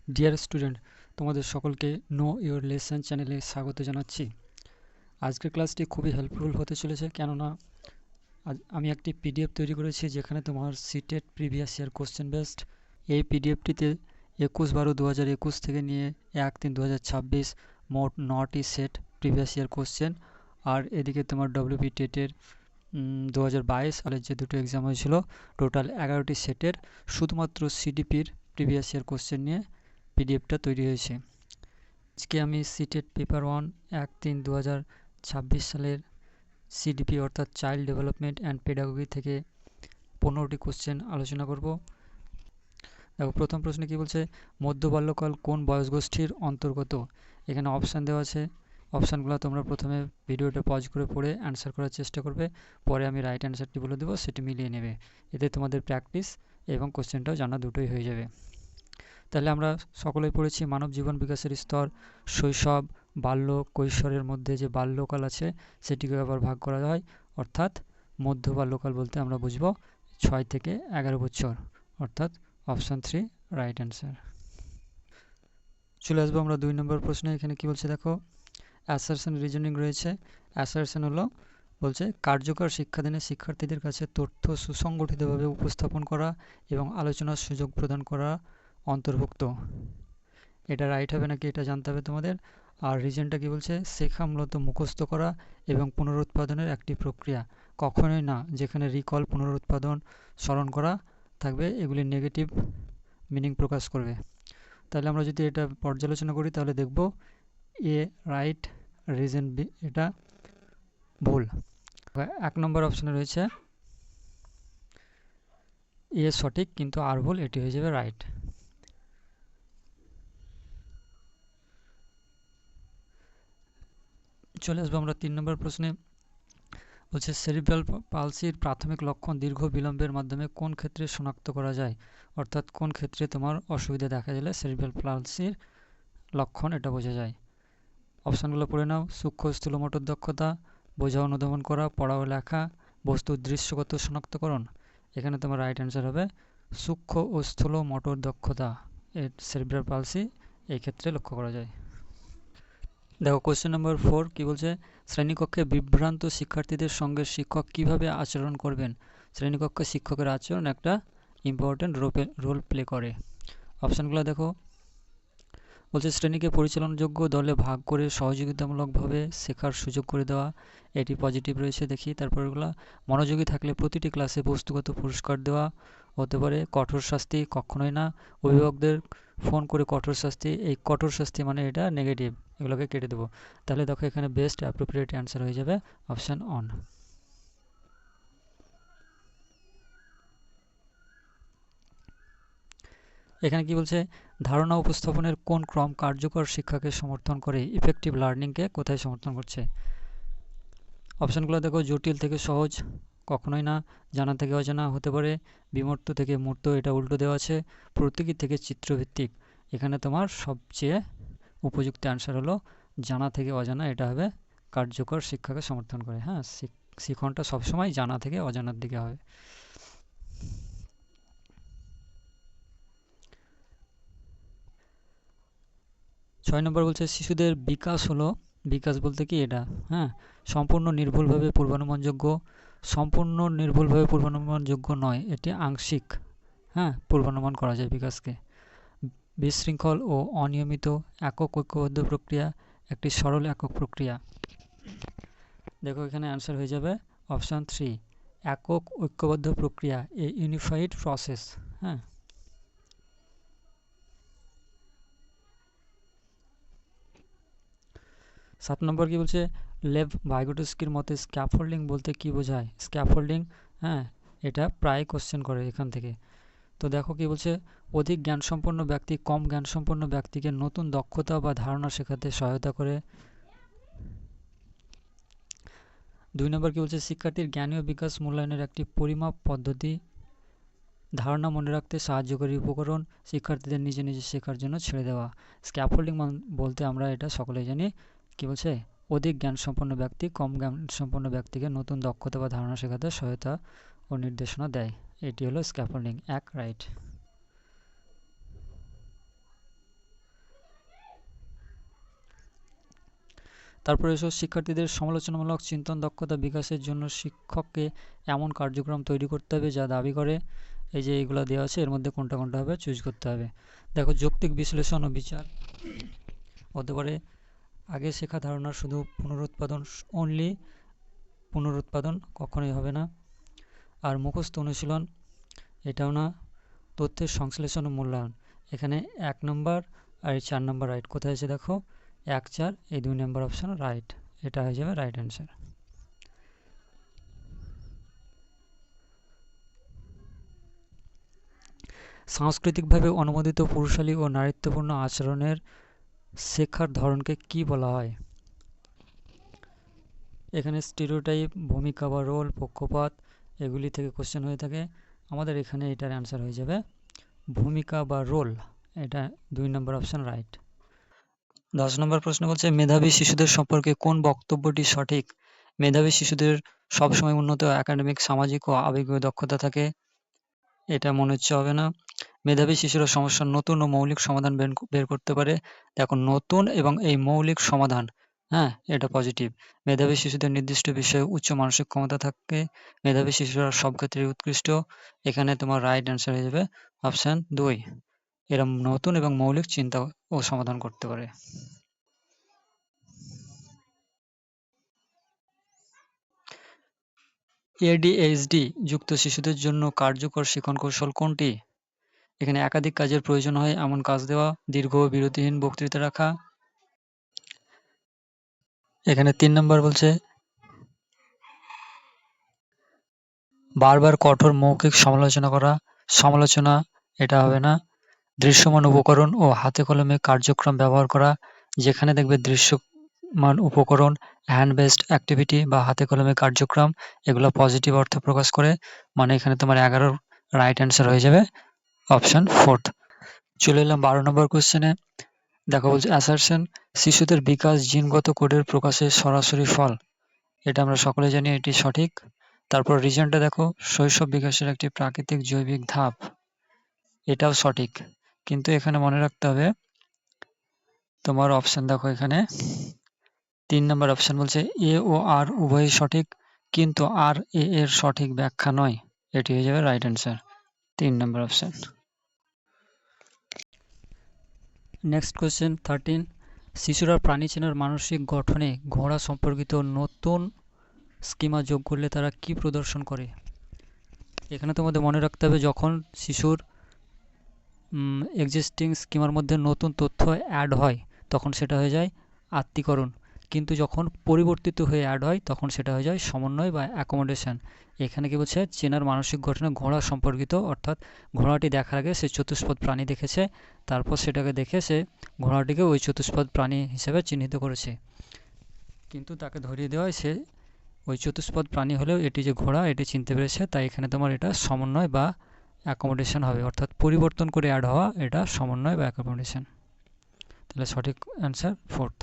Dear student, তোমাদের সকলকে know your lesson চ্যানেলে স্বাগত জানাচ্ছি। আজকের ক্লাসটি খুবই হেল্পফুল হতে চলেছে, কেননা আমি একটি পিডিএফ তৈরি করেছি যেখানে তোমার CTET previous year question based. এই পিডিএফটিতে 21/12/2021 থেকে নিয়ে 1/3/2026 মোট 9টি সেট প্রিভিয়াস ইয়ার কোশ্চেন, আর এদিকে তোমার ডব্লিউপি টেটের 2022 সালের যে দুটো এক্সাম হয়েছিল টোটাল 11টি সেটের শুধুমাত্র সিডিপির প্রিভিয়াস ইয়ার কোশ্চেন নিয়ে পিডিএফটা তৈরি হয়েছে। আজকে আমি সিটেট পেপার 1 1/3/2026 সালের সিডিপি অর্থাৎ চাইল্ড ডেভেলপমেন্ট অ্যান্ড পেডাগোগি থেকে 15টি কোশ্চেন আলোচনা করব। দেখো, প্রথম প্রশ্নে কি বলছে, মধ্য বাল্যকাল কোন বয়সগোষ্ঠীর অন্তর্গত। এখানে অপশান দেওয়া আছে, অপশানগুলো তোমরা প্রথমে ভিডিওটা পজ করে পড়ে অ্যান্সার করার চেষ্টা করবে, পরে আমি রাইট অ্যান্সারটি বলে দেবো, সেটি মিলিয়ে নেবে। এতে তোমাদের প্র্যাকটিস এবং কোশ্চেনটাও জানা দুটোই হয়ে যাবে। তাহলে আমরা সকলেই পড়েছি মানব জীবন বিকাশের স্তর, শৈশব, বাল্য, কৈশোরের মধ্যে যে বাল্যকাল আছে সেটিকে আবার ভাগ করা হয়, অর্থাৎ মধ্য বাল্যকাল বলতে আমরা বুঝবো 6 থেকে 11 বছর, অর্থাৎ অপশান 3 রাইট অ্যান্সার। চলে আসবো আমরা 2 নম্বর প্রশ্নে। এখানে কি বলছে দেখো, অ্যাসারশন রিজনিং রয়েছে। অ্যাসারশন হলো বলছে কার্যকর শিক্ষাদানে শিক্ষার্থীদের কাছে তথ্য সুসংগঠিতভাবে উপস্থাপন করা এবং আলোচনার সুযোগ প্রদান করা অন্তর্ভুক্ত। এটা রাইট হবে নাকি এটা জানতে হবে তোমাদের। আর রিজনটা কি বলছে, শেখা মূলত মুখস্থ করা এবং পুনরুৎপাদনের একটি প্রক্রিয়া, কখনোই না যেখানে রিকল, পুনরুৎপাদন, স্মরণ করা থাকবে, এগুলি নেগেটিভ মিনিং প্রকাশ করবে। তাহলে আমরা যদি এটা পর্যালোচনা করি তাহলে দেখব এ রাইট, রিজন বি এটা ভুল। 1 নম্বর অপশানে রয়েছে এ সঠিক কিন্তু আর ভুল, এটি হয়ে যাবে রাইট। চলে আসবো আমরা 3 নম্বর প্রশ্নে। বলছে সেরিব্রাল পালসির প্রাথমিক লক্ষণ দীর্ঘ বিলম্বের মাধ্যমে কোন ক্ষেত্রে শনাক্ত করা যায়, অর্থাৎ কোন ক্ষেত্রে তোমার অসুবিধা দেখা গেলে সেরিব্রাল পালসির লক্ষণ এটা বোঝা যায়। অপশানগুলো পড়ে নাও, সূক্ষ্ম স্থূল মোটর দক্ষতা, বোঝা অনুধাবন করা, পড়া ও লেখা, বস্তুর দৃশ্যগত শনাক্তকরণ। এখানে তোমার রাইট অ্যান্সার হবে সূক্ষ্ম ও স্থূল মোটর দক্ষতা, এর সেরিব্রাল পালসি এই ক্ষেত্রে লক্ষ্য করা যায়। দেখো, কোশ্চেন নম্বর 4 কি বলছে, শ্রেণীকক্ষে বিভ্রান্ত শিক্ষার্থীদের সঙ্গে শিক্ষক কিভাবে আচরণ করবেন। শ্রেণীকক্ষে শিক্ষকের আচরণ একটা ইম্পর্টেন্ট রোল প্লে করে। অপশানগুলো দেখো, বলছে শ্রেণীকে পরিচালনাযোগ্য দলে ভাগ করে সহযোগিতামূলকভাবে শেখার সুযোগ করে দেওয়া, এটি পজিটিভ রয়েছে। দেখি তারপরগুলো, মনোযোগী থাকলে প্রতিটি ক্লাসে বস্তুগত পুরস্কার দেওয়া হতে পারে। কঠোর শাস্তি কখনোই না, অভিভাবকদের ফোন করে কঠোর শাস্তি, এই কঠোর শাস্তি মানে এটা নেগেটিভ, এগুলোকে কেটে দেবো। তাহলে দেখো এখানে বেস্ট অ্যাপ্রোপ্রিয়েট অ্যান্সার হয়ে যাবে অপশান অন। এখানে কি বলছে, ধারণা উপস্থাপনের কোন ক্রম কার্যকর শিক্ষাকে সমর্থন করে, ইফেক্টিভ লার্নিংকে কোথায় সমর্থন করছে। অপশানগুলো দেখো, জটিল থেকে সহজ কখনোই না, জানা থেকে অজানা হতে পারে, বিমূর্ত থেকে মূর্ত এটা উল্টো দেওয়া আছে, প্রতীকী থেকে চিত্রভিত্তিক। এখানে তোমার সবচেয়ে উপযুক্ত অ্যান্সার হলো জানা থেকে অজানা, এটা হবে কার্যকর শিক্ষাকে সমর্থন করে। হ্যাঁ, শিক্ষণটা সবসময় জানা থেকে অজানার দিকে হবে। ছয় নম্বর বলছে শিশুদের বিকাশ হলো, বিকাশ বলতে কি এটা, হ্যাঁ, সম্পূর্ণ নির্ভুলভাবে পূর্বানুমানযোগ্য, সম্পূর্ণ নির্ভুলভাবে পূর্বানুমানযোগ্য নয়, এটি আংশিক, হ্যাঁ, পূর্বানুমান করা যায় বিকাশকে। বিশৃঙ্খল ও অনিয়মিত একক ঐক্যবদ্ধ প্রক্রিয়া, একটি সরল একক প্রক্রিয়া। দেখো এখানে অ্যান্সার হয়ে যাবে অপশান 3 একক ঐক্যবদ্ধ প্রক্রিয়া, এ ইউনিফাইড প্রসেস। হ্যাঁ, 7 নম্বর কি বলছে, লেভ ভাইগোটস্কির মতে স্ক্যাফোল্ডিং বলতে কি বোঝায়। স্ক্যাফোল্ডিং, হ্যাঁ, এটা প্রায় কোশ্চেন করে এখান থেকে। তো দেখো কি বলছে, অধিক জ্ঞানসম্পন্ন ব্যক্তি কম জ্ঞানসম্পন্ন ব্যক্তিকে নতুন দক্ষতা বা ধারণা শেখাতে সহায়তা করে। 2 নম্বর কি বলছে, শিক্ষার্থীর জ্ঞানীয় বিকাশ মূল্যায়নের একটি পরিমাপ পদ্ধতি, ধারণা মনে রাখতে সাহায্যকারী উপকরণ, শিক্ষার্থীদের নিজে নিজে শেখার জন্য ছেড়ে দেওয়া। স্ক্যাফোল্ডিং বলতে আমরা এটা সকলেই জানি, কি বলছে, অধিক জ্ঞানসম্পন্ন ব্যক্তি কম জ্ঞানসম্পন্ন ব্যক্তিকে নতুন দক্ষতা বা ধারণা শেখাতে সহায়তা ও নির্দেশনা দেয়, এটি হলো স্ক্যাফোল্ডিং। 1 রাইট। তারপরে এসো শিক্ষার্থীদের সমালোচনামূলক চিন্তন দক্ষতা বিকাশের জন্য শিক্ষককে এমন কার্যক্রম তৈরি করতে হবে যা দাবি করে, এই যে এগুলো দেওয়া আছে এর মধ্যে কোনটা কোনটা হবে চুজ করতে হবে। দেখো, যৌক্তিক বিশ্লেষণ ও বিচার হতে পারে আগে শেখা ধারণার শুধু পুনরুৎপাদন, অনলি পুনরুৎপাদন, কখনোই হবে না। আর মুখস্থ অনুশীলন, এটাও না। তথ্যের সংশ্লেষণ ও মূল্যায়ন, এখানে 1 নম্বর আর 4 নম্বর রাইট। কোথায় আছে দেখো, 1, 4, এই 2 নম্বর অপশন রাইট, এটা হয়ে যাবে রাইট অ্যান্সার। সাংস্কৃতিকভাবে অনুমোদিত পুরুষালী ও নারীত্বপূর্ণ আচরণের শেখার ধরনকে কি বলা হয়? এখানে স্টিরিওটাইপ, ভূমিকা বা রোল, পক্ষপাত, এগুলি থেকে কোশ্চেন হয়ে থাকে। আমাদের এখানে এটার অ্যান্সার হয়ে যাবে ভূমিকা বা রোল, এটা 2 নম্বর অপশন রাইট। 10 নম্বর প্রশ্ন বলছে, মেধাবী শিশুদের সম্পর্কে কোন বক্তব্যটি সঠিক? মেধাবী শিশুদের সবসময় উন্নত একাডেমিক, সামাজিক ও আবেগীয় দক্ষতা থাকে, এটা মনে হচ্ছে হবে না। মেধাবী শিশুরা সমস্যার নতুন ও মৌলিক সমাধান বের করতে পারে। দেখো, নতুন এবং এই মৌলিক সমাধান, হ্যাঁ, এটা পজিটিভ। মেধাবী শিশুদের নির্দিষ্ট বিষয়ে উচ্চ মানসিক ক্ষমতা থাকে। মেধাবী শিশুরা সব ক্ষেত্রে উৎকৃষ্ট, এখানে তোমার রাইট অ্যান্সার হয়ে যাবে অপশন 2। এরা নতুন এবং মৌলিক চিন্তা ও সমাধান করতে পারে। ADHD যুক্ত শিশুদের জন্য কার্যকর শিক্ষণ কৌশল কোনটি? এখানে একাধিক কাজের প্রয়োজন হয় এমন কাজ দেওয়া, দীর্ঘ বিরতিহীন বক্তৃতা রাখা। এখানে 3 নম্বর বলছে বারবার কঠোর মৌখিক সমালোচনা করা, সমালোচনা, এটা হবে না। দৃশ্যমান উপকরণ ও হাতে কলমে কার্যক্রম ব্যবহার করা, যেখানে দেখবে দৃশ্যমান উপকরণ, হ্যান্ড বেসড অ্যাক্টিভিটি বা হাতে কলমে কার্যক্রম, এগুলো পজিটিভ অর্থ প্রকাশ করে, মানে এখানে তোমার 11 রাইট অ্যান্সার হয়ে যাবে অপশন 4। চলে এলাম 12 নম্বর কোশ্চেনে। দেখো, বলছে অ্যাসারশন, শিশুদের বিকাশ জিনগত কোডের প্রকাশের সরাসরি ফল, এটা আমরা সকলে জানি এটি সঠিক। তারপর রিজনটা দেখো, শৈশব বিকাশের একটি প্রাকৃতিক জৈবিক ধাপ, এটাও সঠিক। কিন্তু এখানে মনে রাখতে হবে তোমার অপশন, দেখো এখানে 3 নম্বর অপশন বলছে এ ও আর উভয়ই সঠিক, কিন্তু আর এ এর সঠিক ব্যাখ্যা নয়, এটি হয়ে যাবে রাইট অ্যান্সার 3 নম্বর অপশন। নেক্সট কোশ্চেন 13, শিশুরা প্রাণী চেনার মানসিক গঠনে ঘোড়া সম্পর্কিত নতুন স্কিমা যোগ করলে তারা কি প্রদর্শন করে? এখানে তোমাদের মনে রাখতে হবে, যখন শিশুর এক্সিস্টিং স্কিমার মধ্যে নতুন তথ্য অ্যাড হয় তখন সেটা হয়ে যায় আত্মীকরণ, কিন্তু যখন পরিবর্তিত হয়ে অ্যাড হয় তখন সেটা হয়ে যায় সমন্বয় বা অ্যাকোমোডেশন। এখানে কি বলছে, চেনার মানসিক গঠনে ঘোড়া সম্পর্কিত, অর্থাৎ ঘোড়াটি দেখার আগে সে চতুষ্পদ প্রাণী দেখেছে, তারপর সেটাকে দেখে সে ঘোড়াটিকে ওই চতুষ্পদ প্রাণী হিসেবে চিহ্নিত করেছে, কিন্তু তাকে ধরিয়ে দেওয়ায় সে ওই চতুষ্পদ প্রাণী হলেও এটি যে ঘোড়া এটি চিনতে পেরেছে, তাই এখানে তোমার এটা সমন্বয় বা অ্যাকোমোডেশন হবে, অর্থাৎ পরিবর্তন করে অ্যাড হওয়া, এটা সমন্বয় বা অ্যাকোমোডেশন। তাহলে সঠিক অ্যান্সার 4th।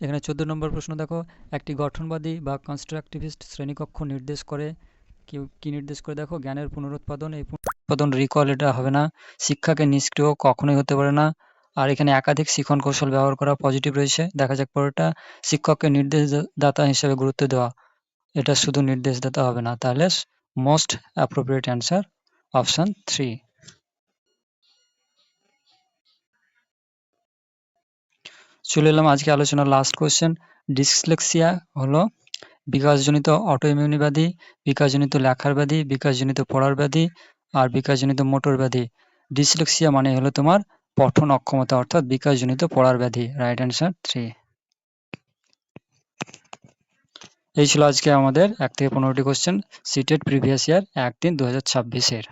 এখানে 14 নম্বর প্রশ্ন দেখো, একটি গঠনবাদী বা কনস্ট্রাকটিভিস্ট শ্রেণীকক্ষ নির্দেশ করে, কি নির্দেশ করে? দেখো, জ্ঞানের পুনরুৎপাদন, এই পুনরুৎপাদন রিকল, এটা হবে না। শিক্ষাকে নিষ্ক্রিয় কখনোই হতে পারে না। আর এখানে একাধিক শিক্ষণ কৌশল ব্যবহার করা পজিটিভ রয়েছে। দেখা যাক পরেরটা, শিক্ষককে নির্দেশদাতা হিসেবে গুরুত্ব দেওয়া, এটা শুধু নির্দেশদাতা হবে না, তাহলে মোস্ট অ্যাপ্রোপ্রিয়েট অ্যান্সার অপশন 3। চলে এলাম আজকে আলোচনার লাস্ট কোয়েশ্চেন। ডিসলেক্সিয়া হলো বিকাশজনিত অটোইমিউনি ব্যাধি, বিকাশজনিত লেখার ব্যাধি, বিকাশজনিত পড়ার ব্যাধি আর বিকাশজনিত মোটর ব্যাধি। ডিসলেক্সিয়া মানে হলো তোমার পঠন অক্ষমতা, অর্থাৎ বিকাশজনিত পড়ার ব্যাধি, রাইট অ্যান্সার 3। এই ছিল আজকে আমাদের 1 থেকে 15টি কোশ্চেন সিটেট প্রিভিয়াস ইয়ার 1-3-2026-এর।